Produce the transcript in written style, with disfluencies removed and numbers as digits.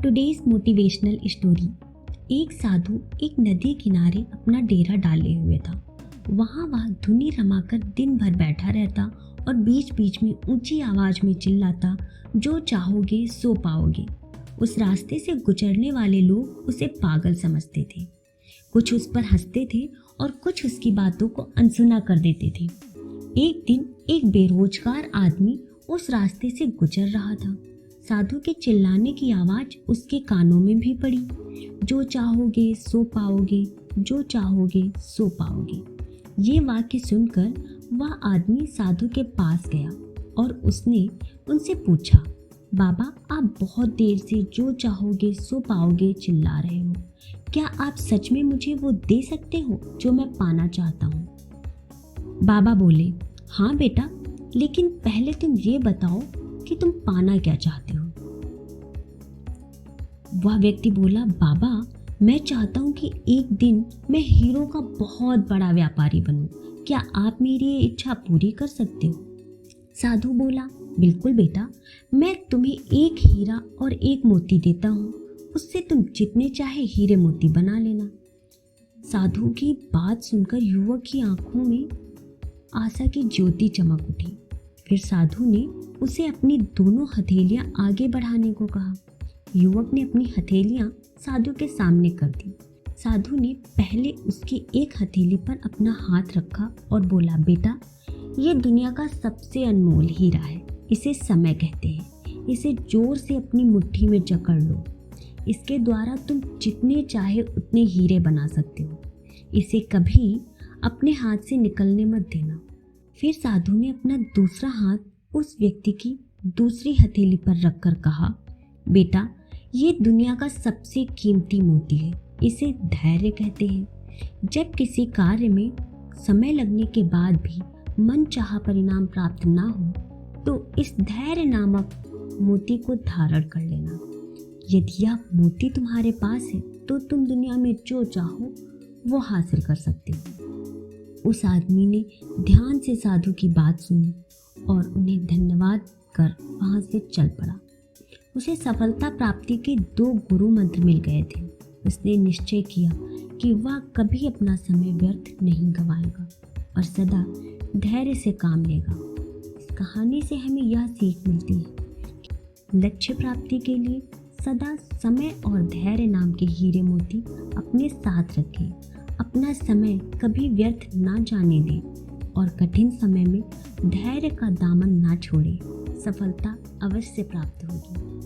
Today's motivational story. एक साधु एक नदी किनारे अपना डेरा डाले हुए था। वहाँ वह धुनी रमाकर दिन भर बैठा रहता और बीच बीच में ऊंची आवाज में चिल्लाता, जो चाहोगे सो पाओगे। उस रास्ते से गुजरने वाले लोग उसे पागल समझते थे। कुछ उस पर हंसते थे और कुछ उसकी बातों को अनसुना कर देते थे। एक दिन एक बेरोजगार आदमी उस रास्ते से गुजर रहा था। साधु के चिल्लाने की आवाज उसके कानों में भी पड़ी, जो चाहोगे सो पाओगे, जो चाहोगे सो पाओगे। ये वाक्य सुनकर वह आदमी साधु के पास गया और उसने उनसे पूछा, बाबा, आप बहुत देर से जो चाहोगे सो पाओगे चिल्ला रहे हो। क्या आप सच में मुझे वो दे सकते हो जो मैं पाना चाहता हूँ? बाबा बोले, हाँ बेटा, लेकिन पहले तुम ये बताओ कि तुम पाना क्या चाहते हो। वह व्यक्ति बोला, बाबा, मैं चाहता हूँ कि एक दिन मैं हीरों का बहुत बड़ा व्यापारी बनूं। क्या आप मेरी ये इच्छा पूरी कर सकते हो? साधु बोला, बिल्कुल बेटा, मैं तुम्हें एक हीरा और एक मोती देता हूँ। उससे तुम जितने चाहे हीरे मोती बना लेना। साधु की बात सुनकर युवक की आंखों में आशा की ज्योति चमक उठी। फिर साधु ने उसे अपनी दोनों हथेलियां आगे बढ़ाने को कहा। युवक ने अपनी हथेलियां साधु के सामने कर दी। साधु ने पहले उसकी एक हथेली पर अपना हाथ रखा और बोला, बेटा, ये दुनिया का सबसे अनमोल हीरा है। इसे समय कहते हैं। इसे जोर से अपनी मुट्ठी में जकड़ लो। इसके द्वारा तुम जितने चाहे उतने हीरे बना सकते हो। इसे कभी अपने हाथ से निकलने मत देना। फिर साधु ने अपना दूसरा हाथ उस व्यक्ति की दूसरी हथेली पर रखकर कहा, बेटा, ये दुनिया का सबसे कीमती मोती है। इसे धैर्य कहते हैं। जब किसी कार्य में समय लगने के बाद भी मनचाहा परिणाम प्राप्त ना हो, तो इस धैर्य नामक मोती को धारण कर लेना। यदि यह मोती तुम्हारे पास है तो तुम दुनिया में जो चाहो वो हासिल कर सकते हो। उस आदमी ने ध्यान से साधु की बात सुनी और उन्हें धन्यवाद कर वहां से चल पड़ा। उसे सफलता प्राप्ति के 2 गुरु मंत्र मिल गए थे। उसने निश्चय किया कि वह कभी अपना समय व्यर्थ नहीं गंवाएगा और सदा धैर्य से काम लेगा। इस कहानी से हमें यह सीख मिलती है, लक्ष्य प्राप्ति के लिए सदा समय और धैर्य नाम के हीरे मोती अपने साथ रखें। अपना समय कभी व्यर्थ ना जाने दें और कठिन समय में धैर्य का दामन ना छोड़ें। सफलता अवश्य प्राप्त होगी।